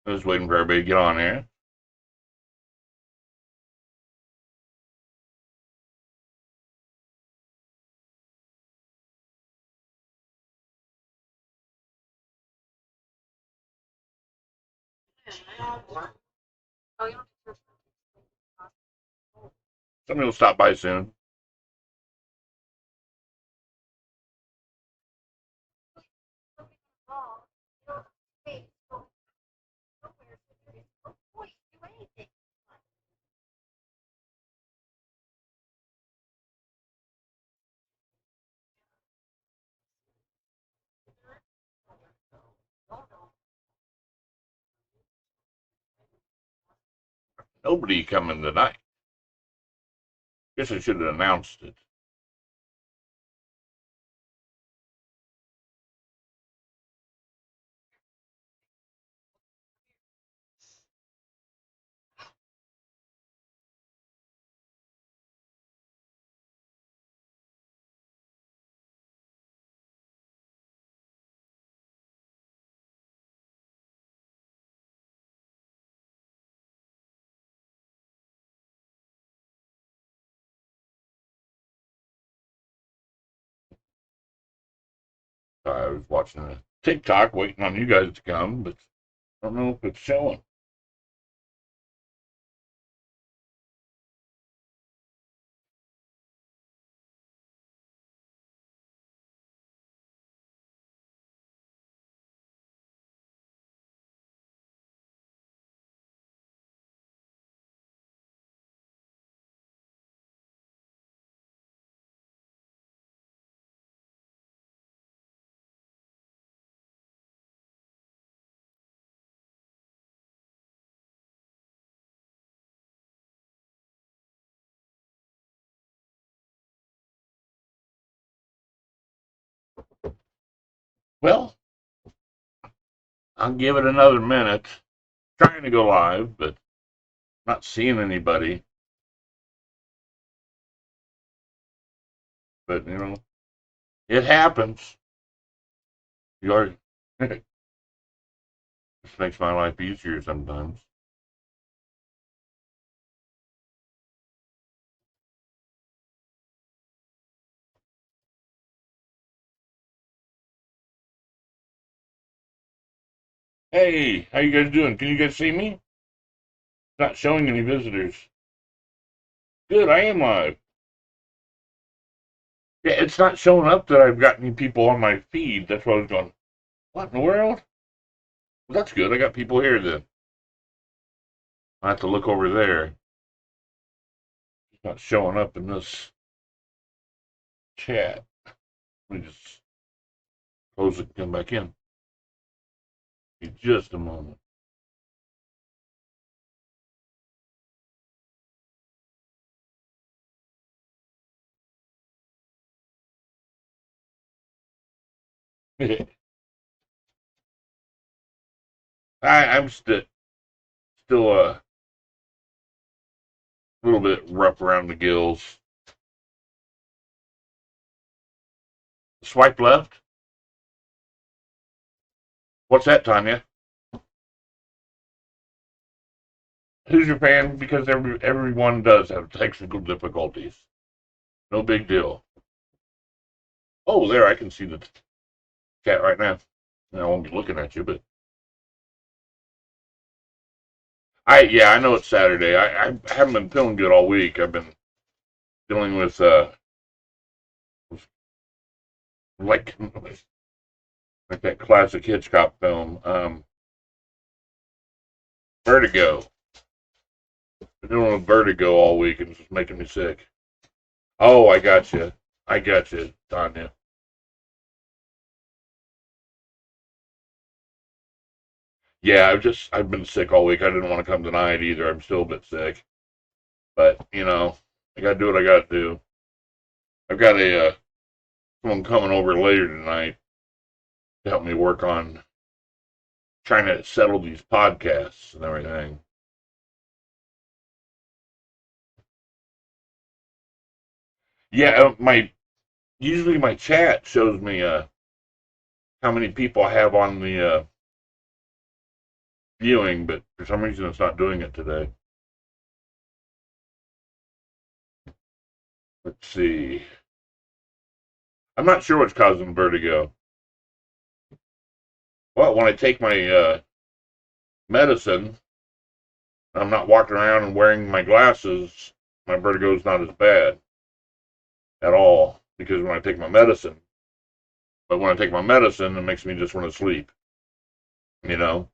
Just waiting for everybody to get on here. Somebody will stop by soon. Nobody coming tonight. Guess I should have announced it. I was watching a TikTok waiting on you guys to come, but I don't know if it's showing. Well, I'll give it another minute. Trying to go live, but not seeing anybody. But it happens. You are. This makes my life easier sometimes. Hey, how you guys doing? Can you guys see me? Not showing any visitors. Good, I am live. Yeah, it's not showing up that I've got any people on my feed. That's why I was going, what in the world? Well, that's good. I got people here then. I have to look over there. It's not showing up in this chat. Let me just close it and come back in. In just a moment. I'm still a little bit rough around the gills. Swipe left. What's that, Tanya? Who's your fan? Because everyone does have technical difficulties. No big deal. Oh, there, I can see the chat right now. I won't be looking at you, but yeah, I know it's Saturday. I haven't been feeling good all week. I've been dealing with like like that classic Hitchcock film, Vertigo. Been dealing with vertigo all week, and it's just making me sick. Oh, I got you. I got you, Tanya. Yeah, I've been sick all week. I didn't want to come tonight either. I'm still a bit sick, but I got to do what I got to do. I've got a someone coming over later tonight to help me work on trying to settle these podcasts and everything. Yeah, my usually my chat shows me how many people I have on viewing, but for some reason it's not doing it today. Let's see. I'm not sure what's causing vertigo. Well, when I take my medicine, I'm not walking around and wearing my glasses, my vertigo is not as bad at all because when I take my medicine, but when I take my medicine, it makes me just want to sleep. You know?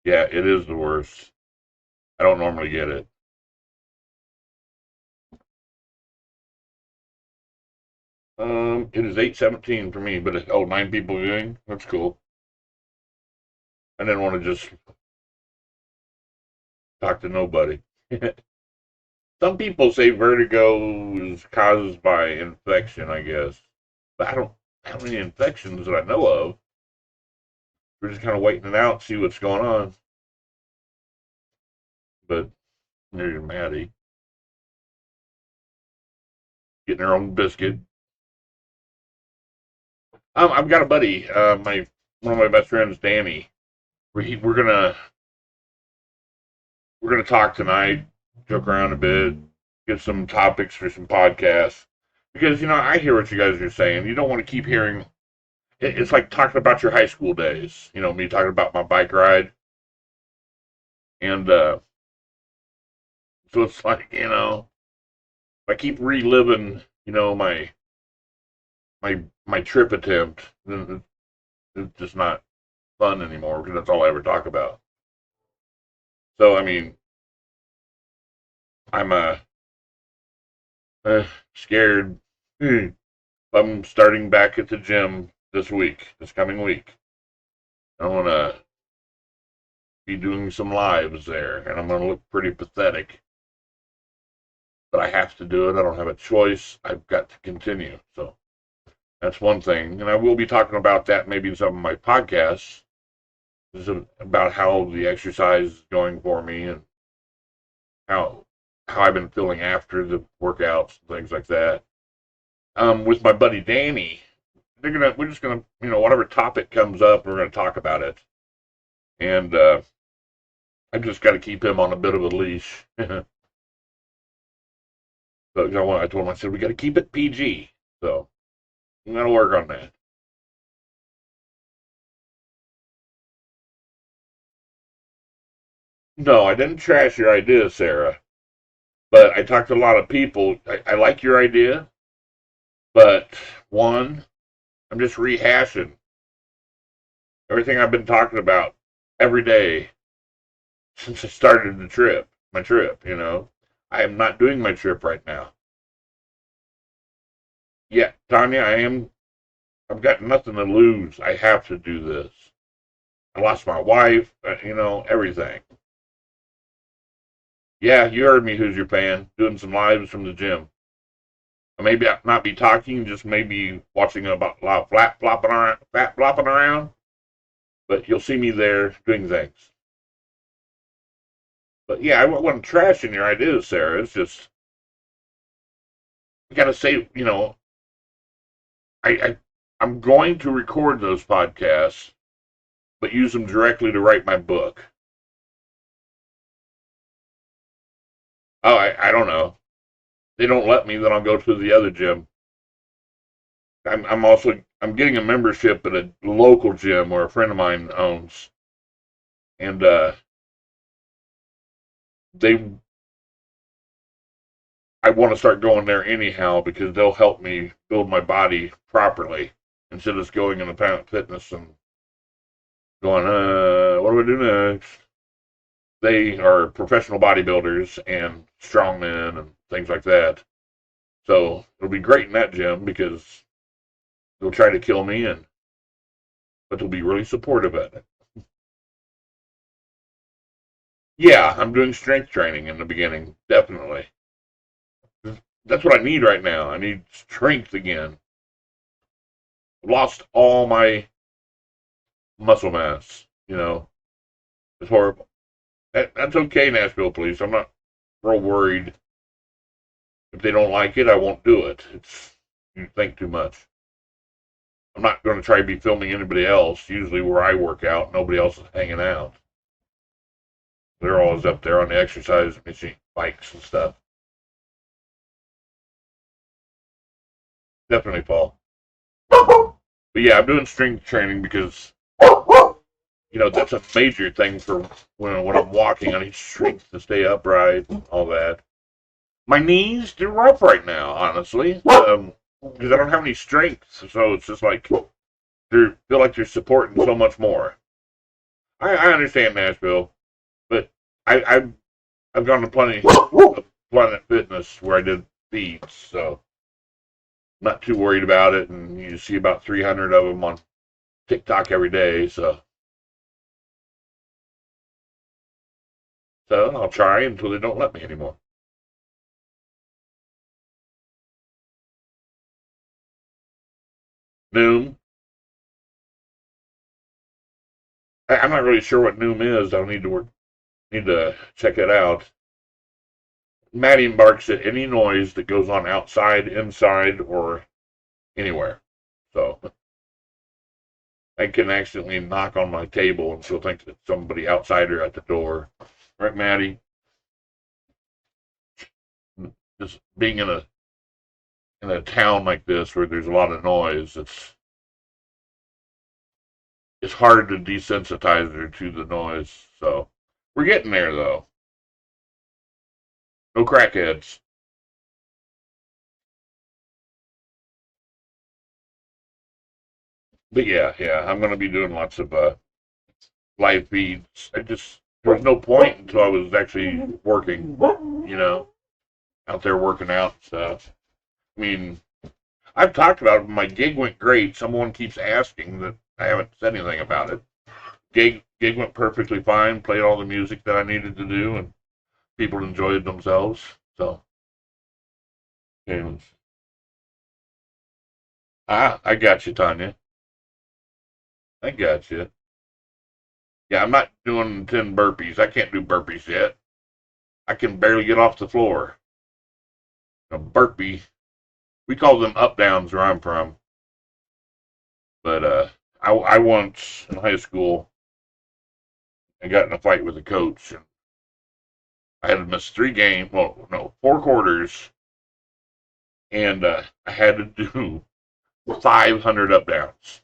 Yeah, it is the worst. I don't normally get it. It is 8:17 for me, but oh, 9 people viewing. That's cool. I didn't want to just talk to nobody. Some people say vertigo is caused by infection, I guess, but I don't have any infections that I know of. We're just kind of waiting it out, see what's going on. But there's Maddie getting her own biscuit. I've got a buddy, my one of my best friends, Danny. We're gonna talk tonight, joke around a bit, get some topics for some podcasts. Because I hear what you guys are saying. You don't want to keep hearing. It's like talking about your high school days. Me talking about my bike ride, and so it's like I keep reliving, my trip attempt. Then it's just not fun anymore because that's all I ever talk about. So I mean, I'm scared. I'm starting back at the gym this coming week. I want to be doing some lives there, and I'm going to look pretty pathetic. But I have to do it. I don't have a choice. I've got to continue. So that's one thing. And I will be talking about that maybe in some of my podcasts. This is about how the exercise is going for me and how I've been feeling after the workouts and things like that. With my buddy Danny, we're just gonna whatever topic comes up, we're gonna talk about it. And I just got to keep him on a bit of a leash. But I told him, I said we got to keep it PG. So I'm gonna work on that. No, I didn't trash your idea, Sarah. But I talked to a lot of people. I like your idea, but one, I'm just rehashing everything I've been talking about every day since I started my trip. I am not doing my trip right now. Yeah, Tanya, I've got nothing to lose. I have to do this. I lost my wife, everything. Yeah, you heard me, who's your fan, doing some lives from the gym. I maybe not be talking, just maybe watching a lot of flat flopping around, but you'll see me there doing things. But yeah, I wasn't trashing your ideas, Sarah. It's just, I gotta say, I I'm going to record those podcasts, but use them directly to write my book. Oh, I don't know. They don't let me, then I'll go to the other gym. I'm getting a membership at a local gym where a friend of mine owns, and they I want to start going there anyhow because they'll help me build my body properly instead of just going into Planet Fitness and going, what do I do next? They are professional bodybuilders and strongmen and things like that. So it'll be great in that gym because they'll try to kill me, but they'll be really supportive of it. Yeah, I'm doing strength training in the beginning, definitely. That's what I need right now. I need strength again. I've lost all my muscle mass. It's horrible. That's okay, Nashville police. I'm not real worried. If they don't like it, I won't do it. You think too much. I'm not going to try to be filming anybody else. Usually where I work out, nobody else is hanging out. They're always up there on the exercise machine, bikes and stuff. Definitely, Paul. But yeah, I'm doing strength training because that's a major thing for when I'm walking. I need strength to stay upright, all that. My knees, they're rough right now, honestly, because I don't have any strength. So it's just like they feel like they're supporting so much more. I understand Nashville, but I've gone to plenty of Planet Fitness where I did feeds, so I'm not too worried about it. And you see about 300 of them on TikTok every day, so I'll try until they don't let me anymore. Noom. I'm not really sure what Noom is. I'll need to check it out. Maddie barks at any noise that goes on outside, inside, or anywhere. So I can accidentally knock on my table and she'll think that somebody outside her at the door. Right, Maddie? Just being in a town like this where there's a lot of noise, it's hard to desensitize her to the noise. So we're getting there though. No crackheads. But yeah, I'm gonna be doing lots of live feeds. There was no point until I was actually working, you know, out there working out and stuff. I mean, I've talked about it. My gig went great. Someone keeps asking that I haven't said anything about it. Gig went perfectly fine. Played all the music that I needed to do, and people enjoyed themselves. So, and, I got you, Tanya. I got you. Yeah, I'm not doing 10 burpees. I can't do burpees yet. I can barely get off the floor. A burpee. We call them up downs where I'm from. But I once in high school I got in a fight with a coach, and I had to miss 3 games. Well, no, 4 quarters, and I had to do 500 up downs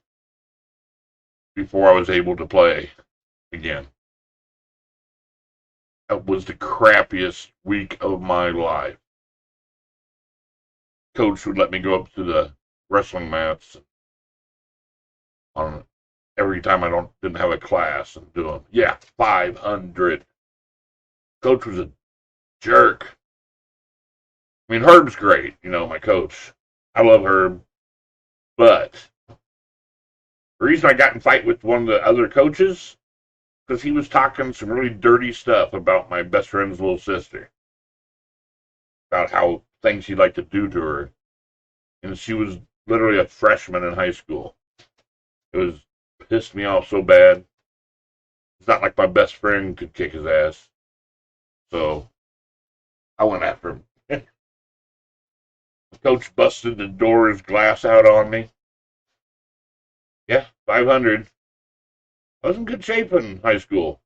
before I was able to play again. That was the crappiest week of my life. Coach would let me go up to the wrestling mats on every time I didn't have a class and do them. Yeah, 500. Coach was a jerk. I mean, Herb's great, my coach. I love Herb, but the reason I got in a fight with one of the other coaches because he was talking some really dirty stuff about my best friend's little sister, about how things he'd like to do to her, and she was literally a freshman in high school. It was pissed me off so bad. It's not like my best friend could kick his ass, so I went after him. Coach busted the door's glass out on me. Yeah, 500. I was in good shape in high school.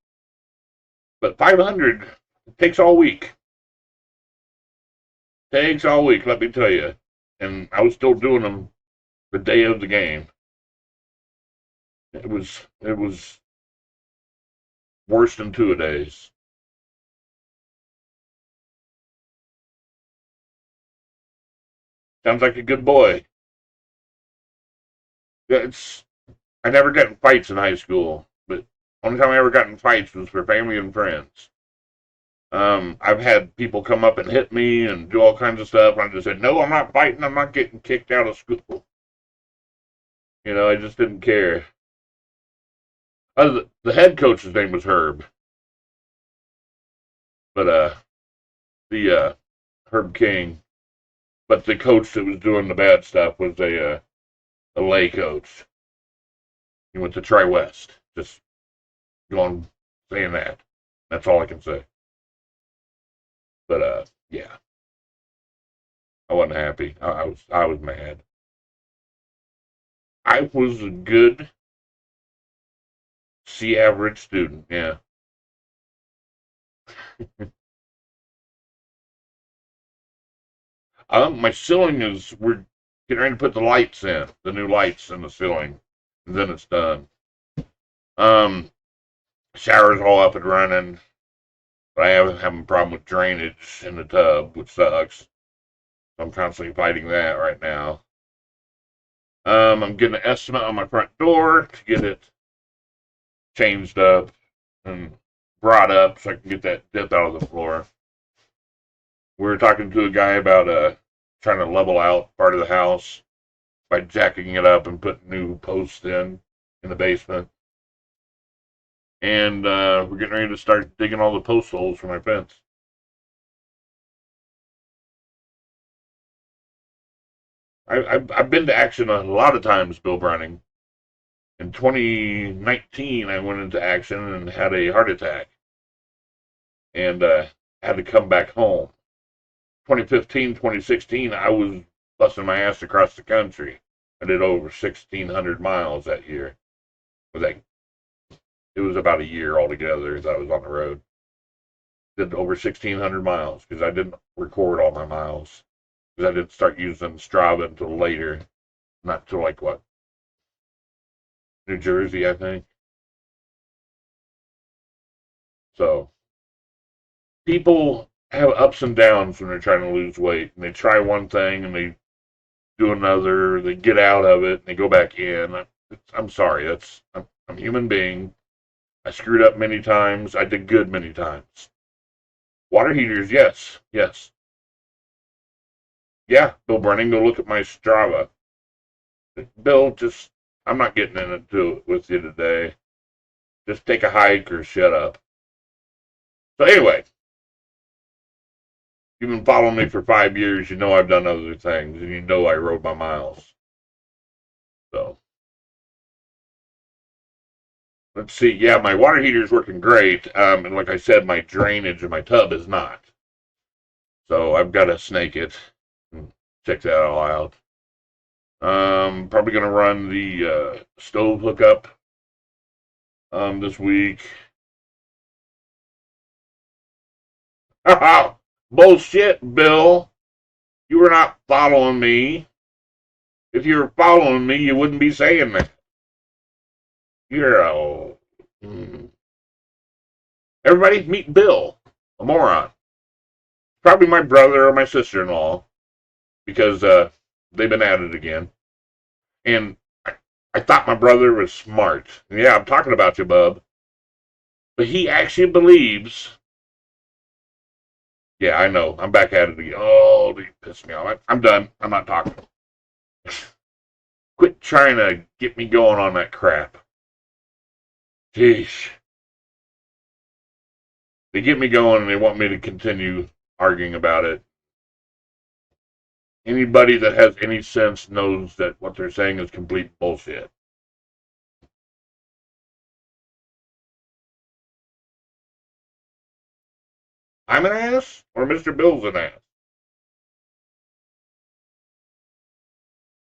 But 500 takes all week. Takes all week, let me tell you. And I was still doing them the day of the game. It was worse than 2 a days. Sounds like a good boy. It's I never got in fights in high school, but only time I ever got in fights was for family and friends. I've had people come up and hit me and do all kinds of stuff. And I just said, no, I'm not fighting. I'm not getting kicked out of school. I just didn't care. The head coach's name was Herb, but the Herb King. But the coach that was doing the bad stuff was a lay coach. He went to Tri West. Just going saying that. That's all I can say. But yeah, I wasn't happy. I was mad. I was a good C average student, yeah. My ceiling is, we're getting ready to put the lights in, the new lights in the ceiling, and then it's done. Um, Shower's all up and running, but I haven't having a problem with drainage in the tub, which sucks. I'm constantly fighting that right now. I'm getting an estimate on my front door to get it changed up and brought up so I can get that dip out of the floor. We were talking to a guy about trying to level out part of the house by jacking it up and putting new posts in the basement. And we're getting ready to start digging all the post holes for my fence. I've been to action a lot of times, Bill Browning. In 2019, I went into action and had a heart attack and had to come back home. 2015, 2016, I was busting my ass across the country. I did over 1,600 miles that year. It was about a year altogether that I was on the road. Did over 1,600 miles because I didn't record all my miles. Because I didn't start using Strava until later. Not till like what? New Jersey, I think. So people have ups and downs when they're trying to lose weight. And they try one thing and they do another. They get out of it and they go back in. I'm sorry. I'm a human being. I screwed up many times. I did good many times. Water heaters, yes, yes. Yeah, Bill Brennan, go look at my Strava. Bill, I'm not getting into it with you today. Just take a hike or shut up. So anyway, you've been following me for 5 years. You know I've done other things, and you know I rode my miles. So let's see. Yeah, my water heater is working great, and like I said, my drainage in my tub is not. So I've got to snake it and check that all out. Probably gonna run the stove hookup this week. Bullshit, Bill. You were not following me. If you were following me, you wouldn't be saying that. You're a. Everybody, meet Bill, a moron. Probably my brother or my sister-in-law, because they've been at it again. And I thought my brother was smart. Yeah, I'm talking about you, bub. But he actually believes. Yeah, I know. I'm back at it again. Oh, you pissed me off. I'm done. I'm not talking. Quit trying to get me going on that crap. Jeez. They get me going and they want me to continue arguing about it. Anybody that has any sense knows that what they're saying is complete bullshit. I'm an ass, or Mr. Bill's an ass?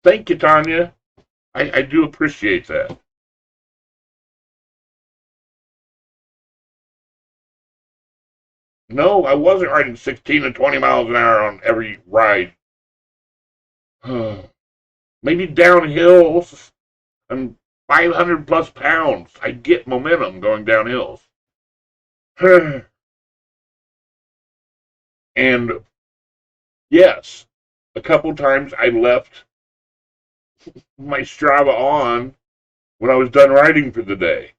Thank you, Tanya. I do appreciate that. No, I wasn't riding 16 to 20 miles an hour on every ride. Maybe downhill and 500 plus pounds. I get momentum going down hills. And yes, a couple times I left my Strava on when I was done riding for the day.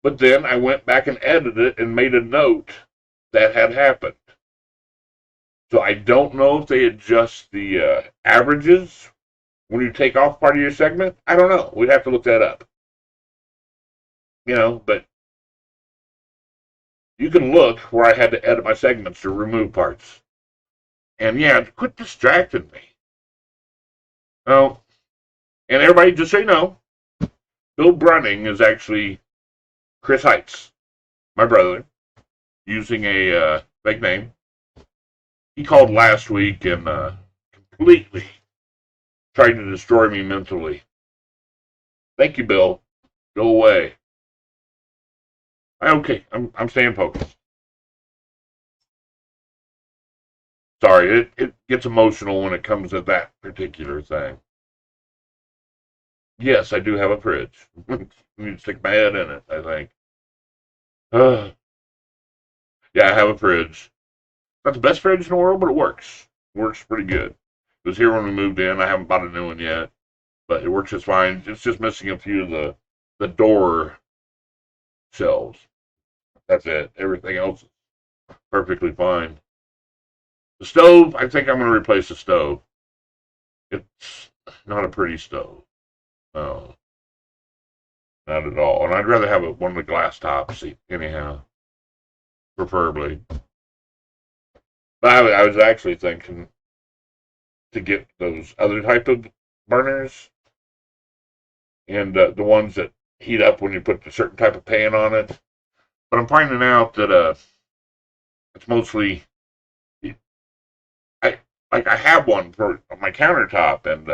But then I went back and edited it and made a note that had happened. So I don't know if they adjust the averages when you take off part of your segment. I don't know. We'd have to look that up. But you can look where I had to edit my segments to remove parts. And yeah, quit distracting me. Oh, and everybody, just so you know, Bill Brunning is actually Chris Heights, my brother, using a fake name. He called last week and completely tried to destroy me mentally. Thank you, Bill. Go away. Okay, I'm staying focused. Sorry, it gets emotional when it comes to that particular thing. Yes, I do have a fridge. I need to stick my head in it, I think. Yeah, I have a fridge. Not the best fridge in the world, but it works. It works pretty good. It was here when we moved in. I haven't bought a new one yet, but it works just fine. It's just missing a few of the door shelves. That's it. Everything else is perfectly fine. The stove, I think I'm going to replace the stove. It's not a pretty stove. No, not at all. And I'd rather have one of the glass tops, anyhow, preferably. But I was actually thinking to get those other type of burners and the ones that heat up when you put a certain type of pan on it. But I'm finding out that it's mostly I I have one for my countertop, and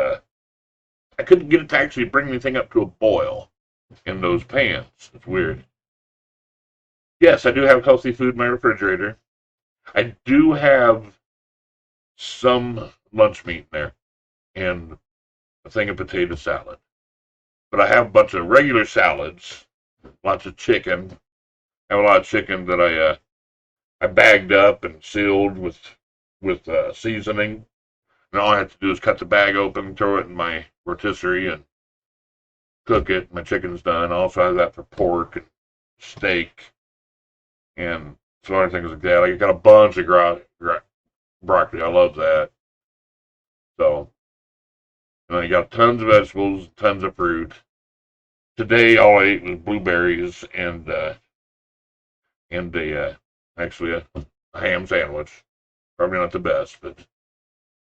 I couldn't get it to actually bring anything up to a boil in those pans. It's weird. Yes, I do have healthy food in my refrigerator. I do have some lunch meat in there and a thing of potato salad. But I have a bunch of regular salads, lots of chicken. I have a lot of chicken that I bagged up and sealed with seasoning. And all I have to do is cut the bag open, throw it in my rotisserie, and cook it. My chicken's done. I also have that for pork and steak and some other things like that. I got a bunch of broccoli. I love that. So, and I got tons of vegetables, tons of fruit. Today, all I ate was blueberries and actually a ham sandwich. Probably not the best, but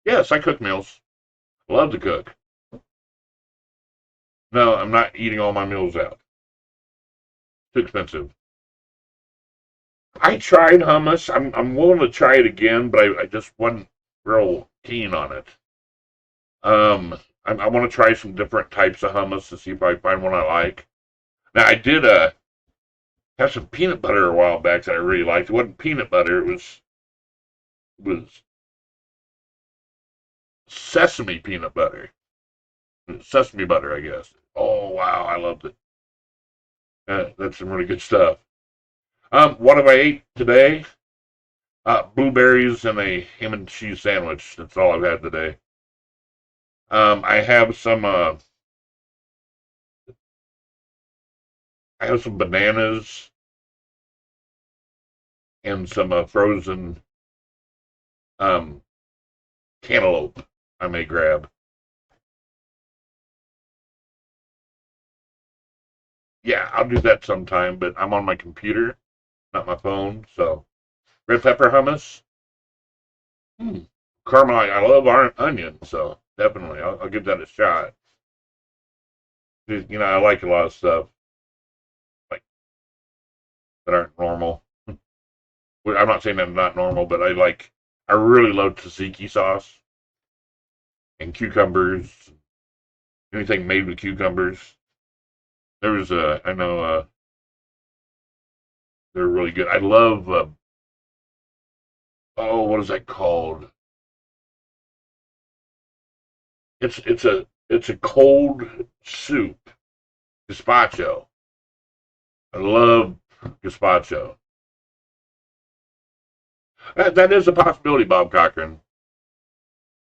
yes, I cook meals. Love to cook. No, I'm not eating all my meals out. Too expensive. I tried hummus. I'm willing to try it again, but I just wasn't real keen on it. I want to try some different types of hummus to see if I find one I like. Now I did have some peanut butter a while back that I really liked. It wasn't peanut butter. It was sesame peanut butter. Sesame butter, I guess. Oh wow, I loved it. That's some really good stuff. What have I ate today? Blueberries and a ham and cheese sandwich. That's all I've had today. I have some. I have some bananas and some frozen um, cantaloupe. I may grab. Yeah, I'll do that sometime. But I'm on my computer, not my phone. So red pepper hummus. Hmm. Caramel. I love onion, so definitely I'll give that a shot. I like a lot of stuff like that aren't normal. Well, I'm not saying I'm not normal, but I really love tzatziki sauce and cucumbers, anything made with cucumbers. I know, they're really good. I love, oh, what is that called? It's a cold soup, gazpacho. I love gazpacho. That is a possibility, Bob Cochran.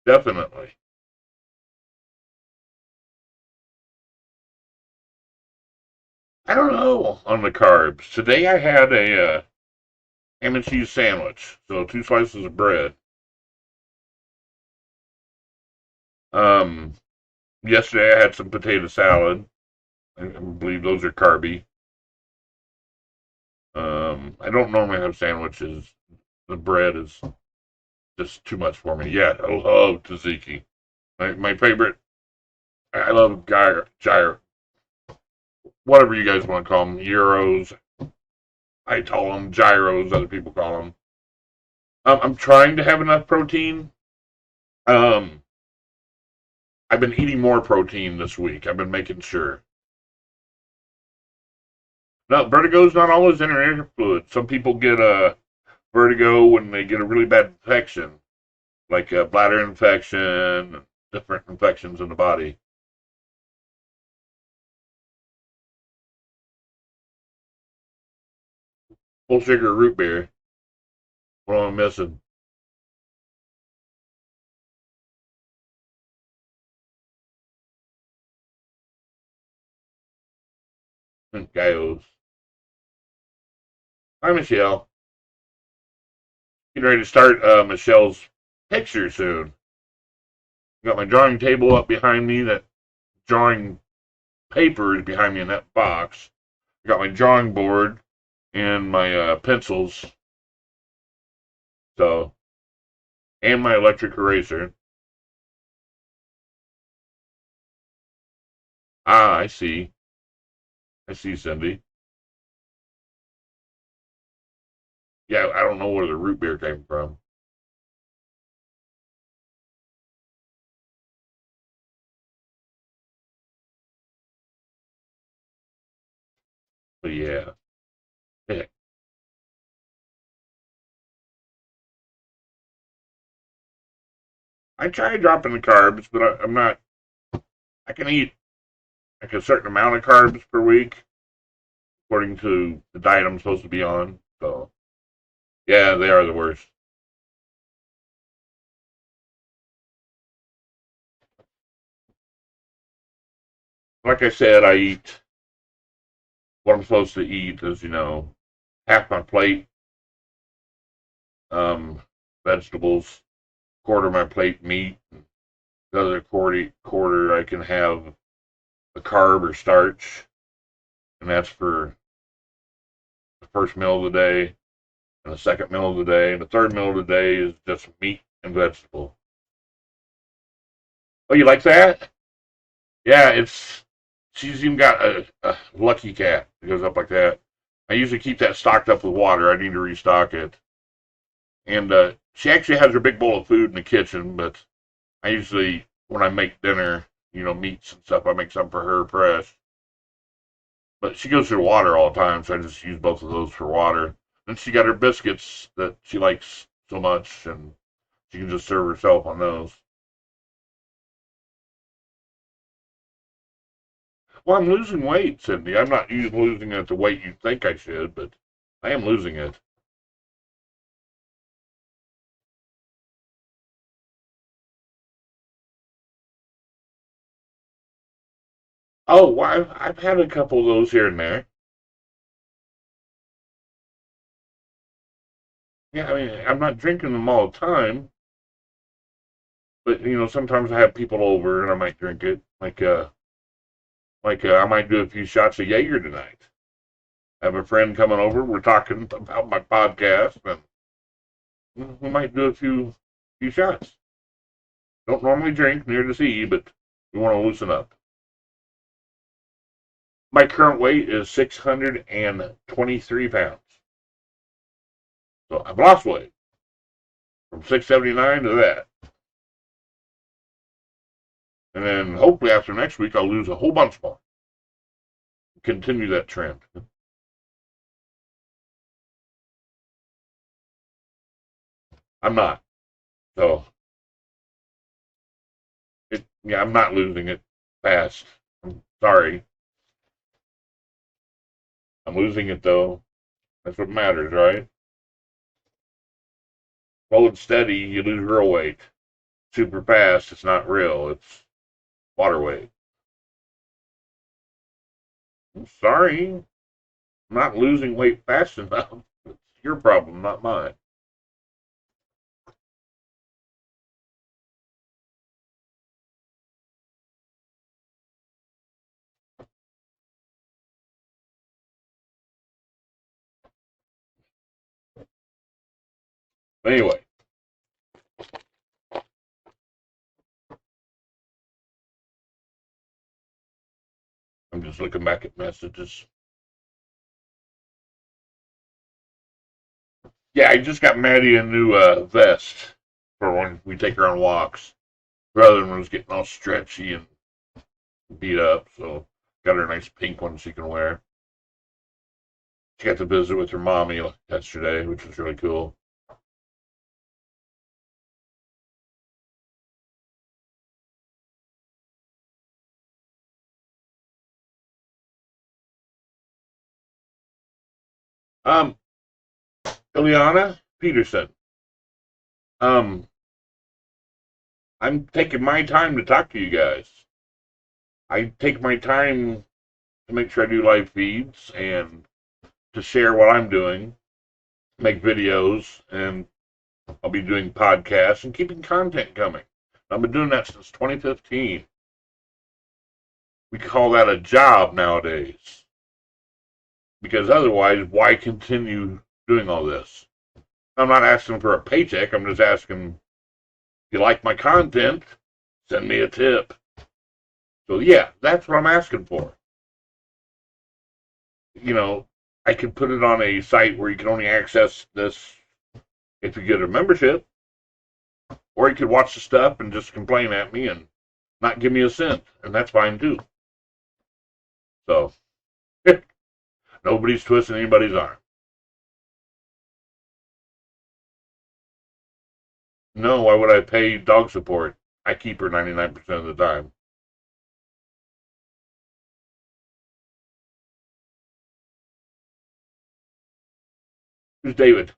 Definitely. I don't know on the carbs. Today I had a ham and cheese sandwich, so two slices of bread. Um, Yesterday I had some potato salad. I believe those are carby. I don't normally have sandwiches. The bread is just too much for me. Yeah, I love tzatziki. My favorite. I love gyro, whatever you guys want to call them, euros. I call them gyros. Other people call them. I'm trying to have enough protein. Um, I've been eating more protein this week. I've been making sure. No, vertigo's not always inner fluid. Some people get a vertigo when they get a really bad infection, like a bladder infection, different infections in the body. Full sugar root beer. What am I missing? Gallos. Hi, Michelle. Getting ready to start Michelle's picture soon. Got my drawing table up behind me. That drawing paper is behind me in that box. I got my drawing board and my pencils. So, and my electric eraser. Ah, I see. I see, Cindy. Yeah, I don't know where the root beer came from. But yeah. Yeah. I try dropping the carbs, but I'm not. I can eat like a certain amount of carbs per week, according to the diet I'm supposed to be on. So, yeah, they are the worst. Like I said, I eat what I'm supposed to eat is, half my plate, um, vegetables, quarter my plate meat, the other quarter I can have a carb or starch, and that's for the first meal of the day, and the second meal of the day, and the third meal of the day is just meat and vegetable. Oh, you like that? Yeah, she's even got a lucky cat that goes up like that. I usually keep that stocked up with water. I need to restock it. And she actually has her big bowl of food in the kitchen, but I usually, when I make dinner, meats and stuff, I make some for her fresh. But she goes through water all the time, so I just use both of those for water. And she got her biscuits that she likes so much, and she can just serve herself on those. Well, I'm losing weight, Cindy. I'm not losing it at the weight you think I should, but I am losing it. Oh, well, I've had a couple of those here and there. Yeah, I mean, I'm not drinking them all the time, but sometimes I have people over and I might drink it. I might do a few shots of Jaeger tonight. I have a friend coming over. We're talking about my podcast, and we might do a few shots. Don't normally drink near the sea, but we want to loosen up. My current weight is 623 pounds, so I've lost weight from 679 to that, and then hopefully after next week I'll lose a whole bunch more. Continue that trend. I'm not. So yeah, I'm not losing it fast. I'm sorry. I'm losing it though. That's what matters, right? Slow and steady, you lose real weight. Super fast, it's not real. It's water weight. I'm sorry. I'm not losing weight fast enough. It's your problem, not mine. But anyway, I'm just looking back at messages. Yeah, I just got Maddie a new vest for when we take her on walks, rather than when it's getting all stretchy and beat up. So got her a nice pink one she can wear. She got to visit with her mommy yesterday, which was really cool. Um, Ileana Peterson. Um, I'm taking my time to talk to you guys. I take my time to make sure I do live feeds and to share what I'm doing, make videos, and I'll be doing podcasts and keeping content coming. I've been doing that since 2015. We call that a job nowadays because otherwise, why continue doing all this? I'm not asking for a paycheck. I'm just asking if you like my content, send me a tip. So yeah, that's what I'm asking for. You know, I could put it on a site where you can only access this if you get a membership, or you could watch the stuff and just complain at me and not give me a cent, and that's fine too. So nobody's twisting anybody's arm. No, why would I pay dog support? I keep her 99% of the time. Who's David?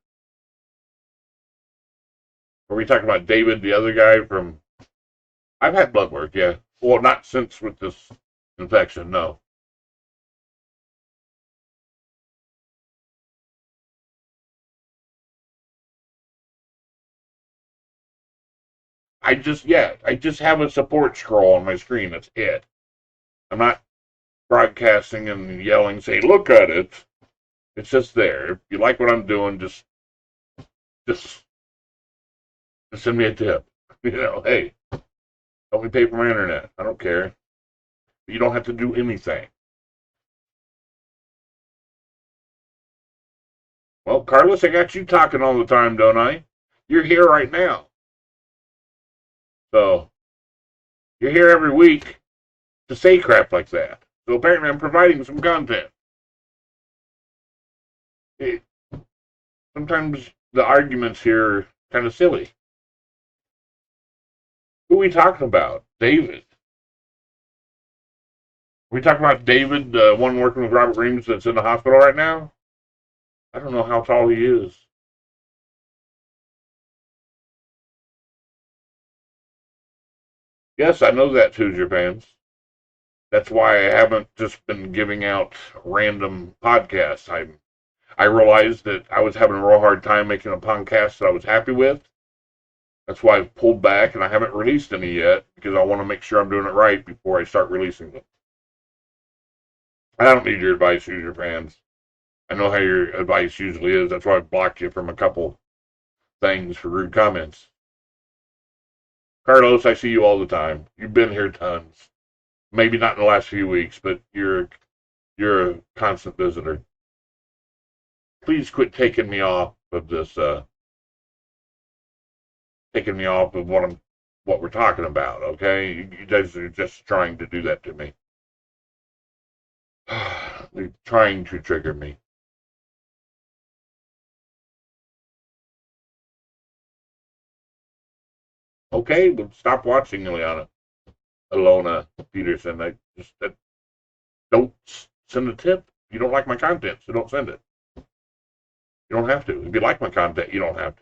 Are we talking about David, the other guy from? I've had blood work, yeah. Well, not since with this infection, no. I just have a support scroll on my screen. That's it. I'm not broadcasting and yelling, say, look at it. It's just there. If you like what I'm doing, just, just send me a tip. Hey, help me pay for my internet. I don't care. You don't have to do anything. Well, Carlos, I got you talking all the time, don't I? You're here right now. So you're here every week to say crap like that. So apparently I'm providing some content. It, sometimes the arguments here are kind of silly. Who are we talking about? David. Are we talking about David, one working with Robert Reams that's in the hospital right now? I don't know how tall he is. Yes, I know that, Hoosier fans. That's why I haven't just been giving out random podcasts. I realized that I was having a real hard time making a podcast that I was happy with. That's why I've pulled back and I haven't released any yet because I want to make sure I'm doing it right before I start releasing them. I don't need your advice, Hoosier fans. I know how your advice usually is. That's why I've blocked you from a couple things for rude comments. Carlos, I see you all the time. You've been here tons. Maybe not in the last few weeks, but you're a constant visitor. Please quit taking me off of this. Taking me off of what we're talking about. Okay, you guys are just trying to do that to me. They're trying to trigger me. Okay, but stop watching, Ileana. Alona Peterson. I just don't send a tip. You don't like my content, so don't send it. You don't have to. If you like my content, you don't have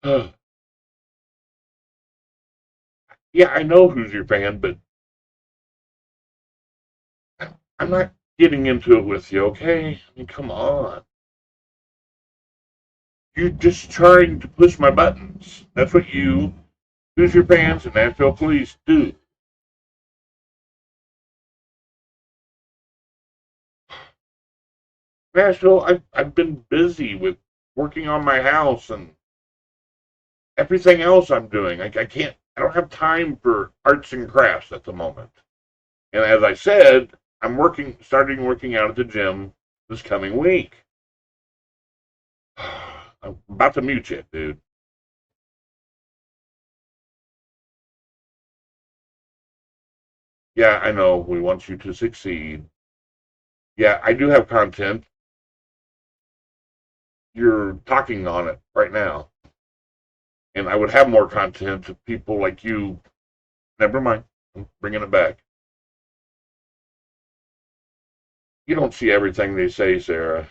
to. Yeah, I know who's your fan, but I'm not getting into it with you, okay? I mean, come on. You're just trying to push my buttons. That's what you, who's your fans, and Nashville Police do. Nashville, I've been busy with working on my house and everything else I'm doing. I can't, I don't have time for arts and crafts at the moment. And as I said, starting working out at the gym this coming week. I'm about to mute you, dude. Yeah, I know. We want you to succeed. Yeah, I do have content. you're talking on it right now. And I would have more content if people like you. Never mind, I'm bringing it back. You don't see everything they say, Sarah.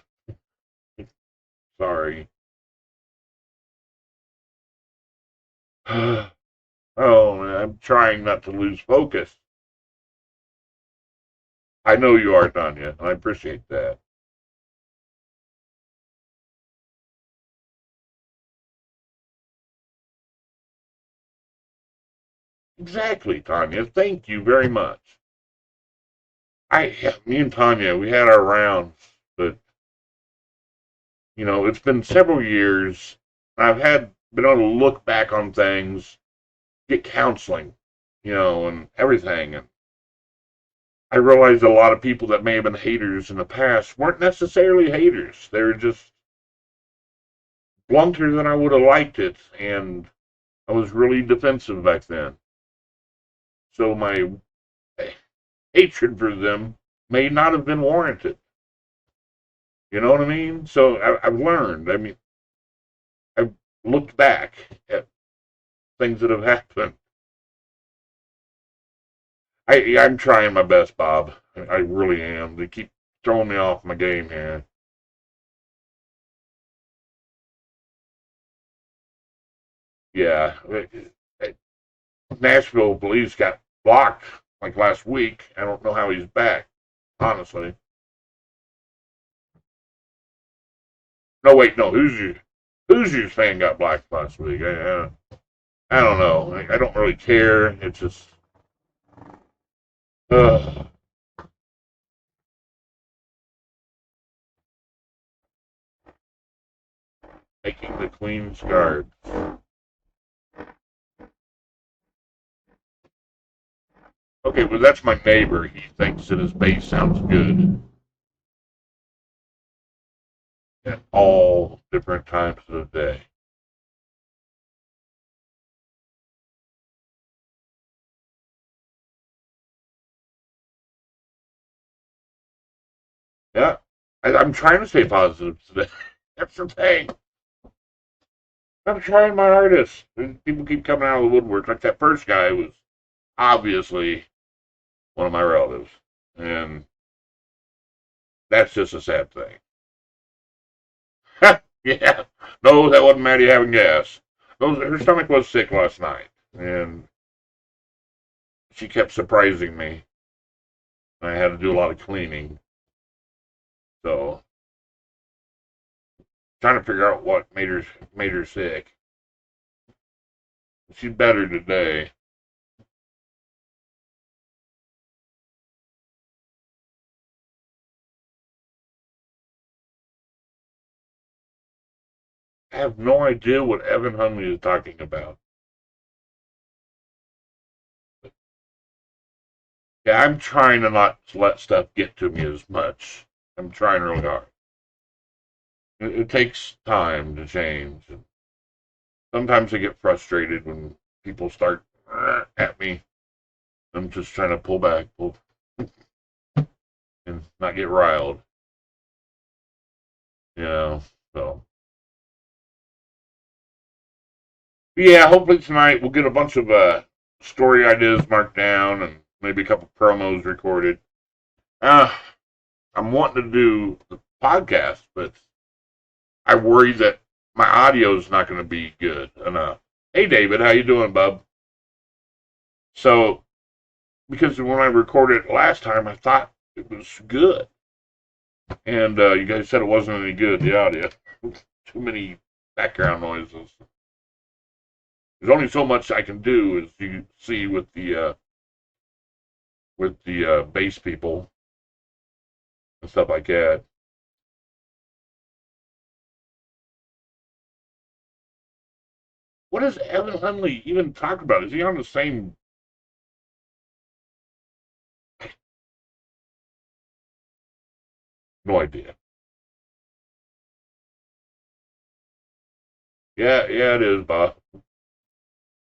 Sorry. Oh, man, I'm trying not to lose focus. I know you are, Tanya, and I appreciate that. Exactly, Tanya. Thank you very much. Me and Tanya, we had our rounds, but it's been several years. Been able to look back on things, get counseling, and everything. And I realized a lot of people that may have been haters in the past weren't necessarily haters. They were just blunter than I would have liked it, and I was really defensive back then. So my hatred for them may not have been warranted. You know what I mean? So I've learned. I mean, I've looked back at things that have happened. I'm trying my best, Bob. I really am. They keep throwing me off my game here. Yeah, Nashville police got blocked like last week. I don't know how he's back, honestly. No, wait, no. Hoosiers fan got blocked last week. I don't know. I don't really care. It's just uh, making the Queen's Guard. Okay, well, that's my neighbor. He thinks that his bass sounds good at all different times of the day. Yeah, I'm trying to stay positive today. That's the thing. I'm trying my hardest. And people keep coming out of the woodwork. Like that first guy was obviously one of my relatives. And that's just a sad thing. Yeah. No, that wasn't Maddie having gas. Her stomach was sick last night. And she kept surprising me. I had to do a lot of cleaning. So, trying to figure out what made her sick. She's better today. I have no idea what Evan Hunley is talking about. Yeah, I'm trying to not let stuff get to me as much. I'm trying really hard. It takes time to change. And sometimes I get frustrated when people start at me. I'm just trying to pull back, and not get riled. You know, so yeah. Hopefully tonight we'll get a bunch of story ideas marked down and maybe a couple promos recorded. Uh, I'm wanting to do the podcast, but I worry that my audio is not going to be good enough. Hey, David, how you doing, bub? So, because when I recorded it last time, I thought it was good, and you guys said it wasn't any good. The audio, too many background noises. There's only so much I can do, as you see with the bass people and stuff like that. What does Evan Hunley even talk about? Is he on the same? No idea. Yeah, yeah, it is, Bob.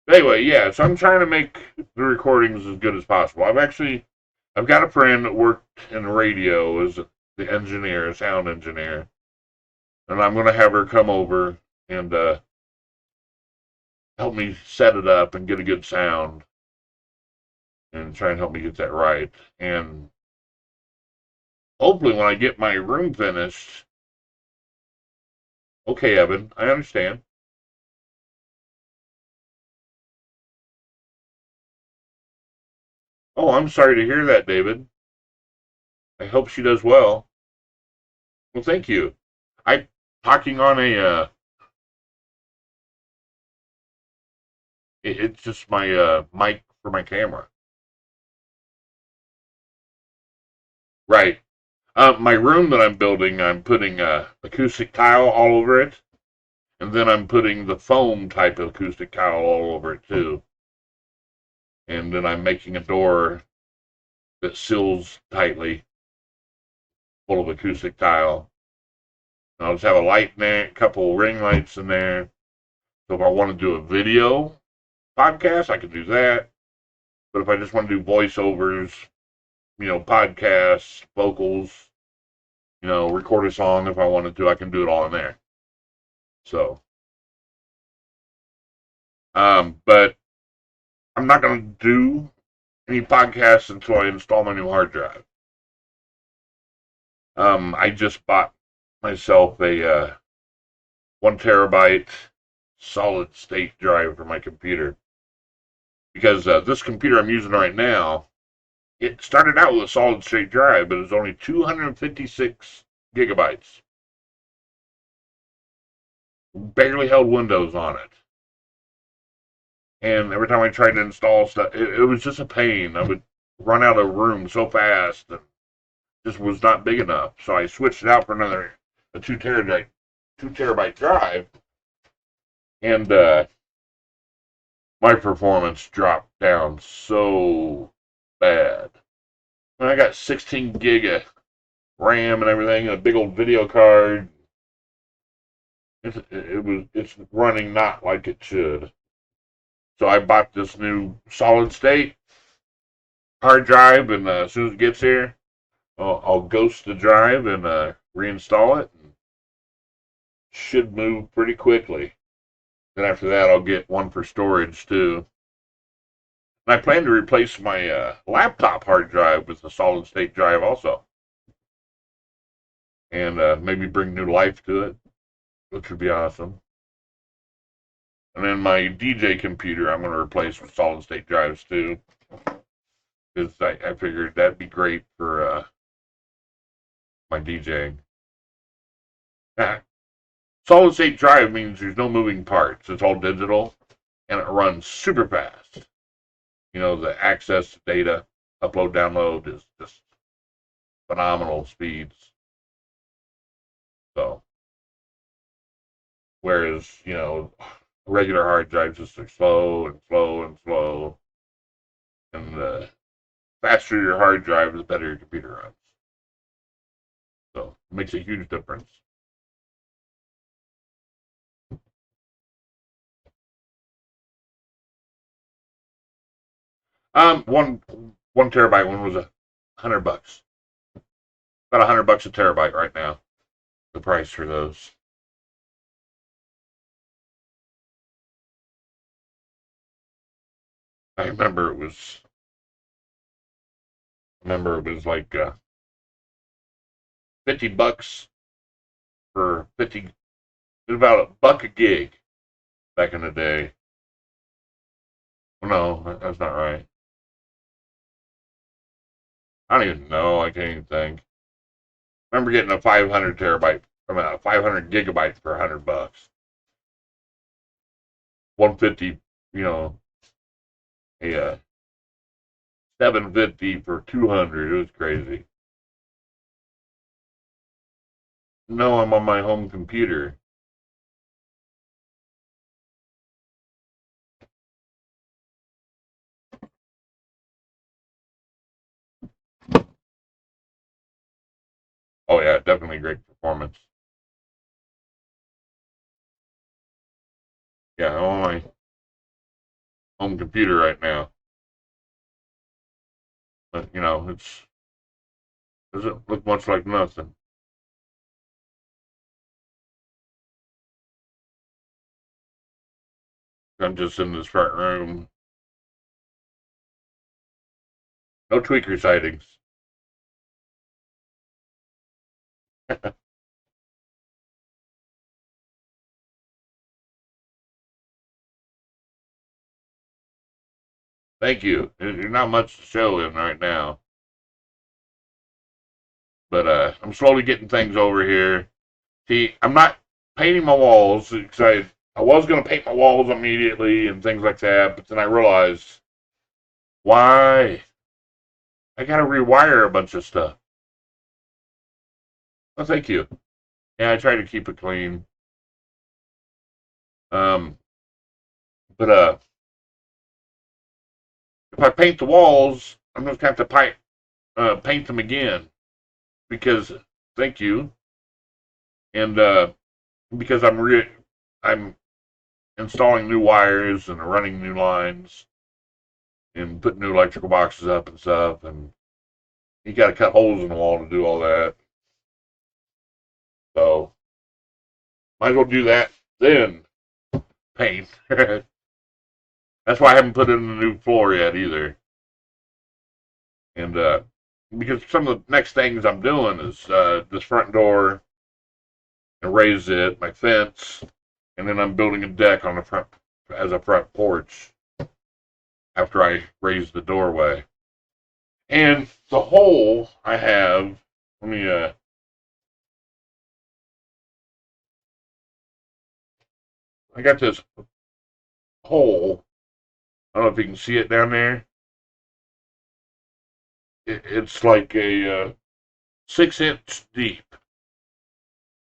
Anyway, yeah, so I'm trying to make the recordings as good as possible. I've got a friend that worked in radio as the engineer, sound engineer. and I'm going to have her come over and help me set it up and get a good sound and try and help me get that right. And hopefully, when I get my room finished, okay, Evan, I understand. Oh, I'm sorry to hear that, David. I hope she does well. Well, thank you. I talking on a it's just my mic for my camera. Right. My room that I'm building, I'm putting acoustic tile all over it, and then I'm putting the foam type of acoustic tile all over it too. And then I'm making a door that seals tightly, full of acoustic tile. And I'll just have a light in there, a couple ring lights in there. So if I want to do a video podcast, I can do that. But if I just want to do voiceovers, podcasts, vocals, record a song if I wanted to, I can do it all in there. So, but I'm not going to do any podcasts until I install my new hard drive. I just bought myself a 1 terabyte solid state drive for my computer because this computer I'm using right now, it started out with a solid state drive, but it's only 256 gigabytes. Barely held Windows on it. And every time I tried to install stuff, it was just a pain. I would run out of room so fast and just was not big enough. So I switched it out for a 2 terabyte drive, and my performance dropped down so bad. And I got 16 gig of RAM and everything, and a big old video card. It's running not like it should. So I bought this new solid state hard drive, and as soon as it gets here, I'll ghost the drive and reinstall it. And should move pretty quickly. Then after that, I'll get one for storage too. And I plan to replace my laptop hard drive with a solid state drive also, and maybe bring new life to it, which would be awesome. And then my DJ computer, I'm going to replace with solid state drives too, because I figured that'd be great for my DJing. Solid state drive means there's no moving parts. It's all digital, and it runs super fast. The access to data, upload, download is just phenomenal speeds. So, whereas, regular hard drives just are slow and slow and slow. And the faster your hard drive, the better your computer runs. So, it makes a huge difference. One terabyte one was $100. About $100 a terabyte right now. The price for those. I remember it was like $50 for 50. It was about $1 a gig back in the day. Well, no, that's not right. I don't even know. I can't even think. I remember getting a 500 terabyte, I mean, a 500 gigabyte for $100. 150, you know, a 750 for 200. It was crazy. No, I'm on my home computer. Oh yeah, definitely great performance. Yeah, I'm on my home computer right now. But, it's doesn't look much like nothing. I'm just in this front room. No tweaker sightings. Thank you. There's not much to show in right now, but I'm slowly getting things over here. See, I'm not painting my walls because I was going to paint my walls immediately and things like that, but then I realized why I got to rewire a bunch of stuff. Well, thank you. Yeah, I try to keep it clean. Um, but if I paint the walls, I'm just going to have to paint them again because thank you, and because I'm installing new wires and running new lines and putting new electrical boxes up and stuff, and you got to cut holes in the wall to do all that. So might as well do that then paint. That's why I haven't put in the new floor yet either. And because some of the next things I'm doing is this front door and raise it, my fence, and then I'm building a deck on the front as a front porch after I raise the doorway. And the hole I have, let me I got this hole. I don't know if you can see it down there. It's like a 6 inch deep,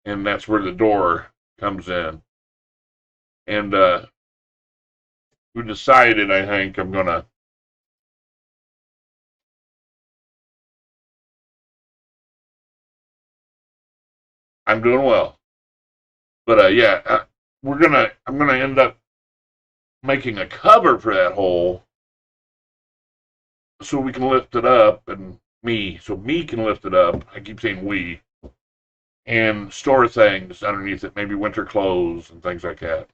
and that's where the door comes in. And we decided, I think, I'm doing well. But yeah, I'm gonna end up making a cover for that hole so we can lift it up so me can lift it up. I keep saying we and store things underneath it, maybe winter clothes and things like that.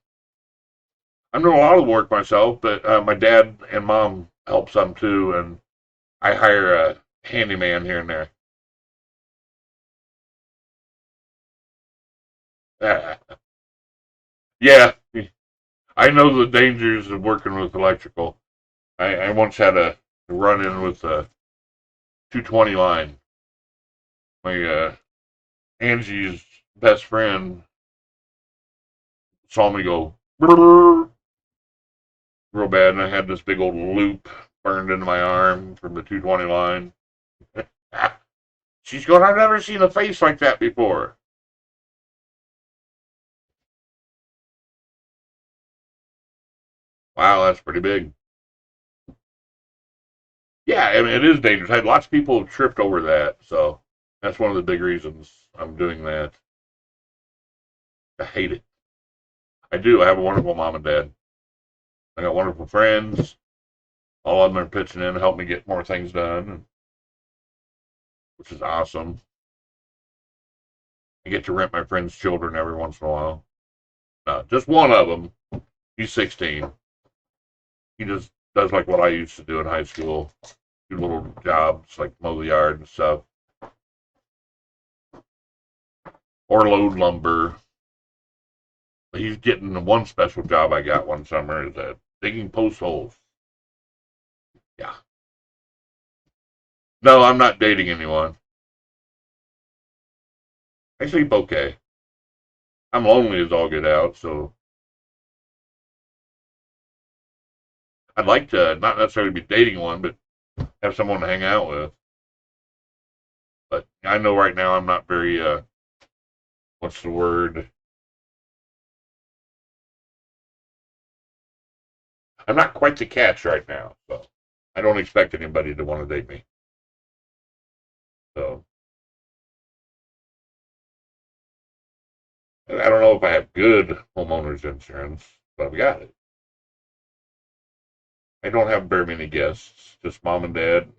I'm doing a lot of the work myself, but my dad and mom help some too, and I hire a handyman here and there. Yeah, I know the dangers of working with electrical. I once had a run in with a 220 line. My Angie's best friend saw me go real bad, and I had this big old loop burned into my arm from the 220 line. She's going, I've never seen a face like that before. Wow, that's pretty big. Yeah, I mean, it is dangerous. I had lots of people have tripped over that, so that's one of the big reasons I'm doing that. I hate it. I do. I have a wonderful mom and dad. I got wonderful friends. All of them are pitching in to help me get more things done, which is awesome. I get to rent my friends' children every once in a while. Just one of them. He's 16. He just does like what I used to do in high school. Do little jobs like mow the yard and stuff, or load lumber. He's getting the one special job I got one summer is digging post holes. Yeah. No, I'm not dating anyone. I sleep okay. I'm lonely as all get out, so I'd like to not necessarily be dating one, but have someone to hang out with. But I know right now I'm not very what's the word? I'm not quite the catch right now, so I don't expect anybody to want to date me. So I don't know if I have good homeowners insurance, but I've got it. I don't have very many guests, just mom and dad,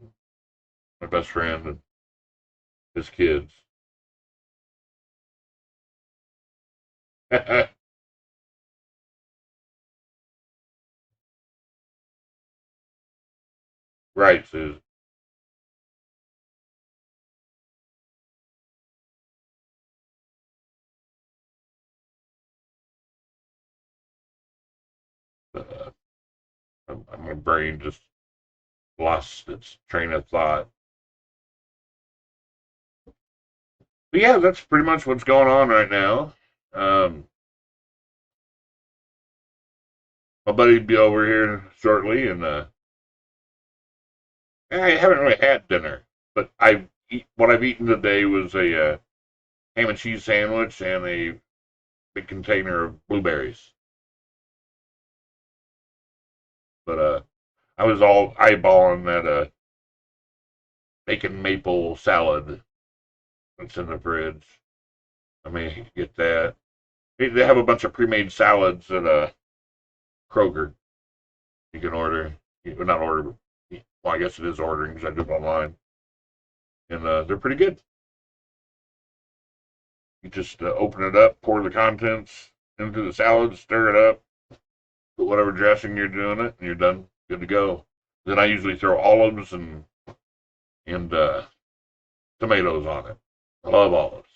my best friend, and his kids. Right, Susan. Uh, my brain just lost its train of thought. But yeah, that's pretty much what's going on right now. Um, my buddy will be over here shortly, and I haven't really had dinner, but what I've eaten today was a ham and cheese sandwich and a big container of blueberries. But I was all eyeballing that bacon maple salad that's in the fridge. I mean, get that. They have a bunch of pre-made salads at Kroger. You can order. Well, not order. Well, I guess it is ordering because I do it online, and they're pretty good. You just open it up, pour the contents into the salad, stir it up, put whatever dressing you're doing it, and you're done. Good to go. Then I usually throw olives and tomatoes on it. I love olives.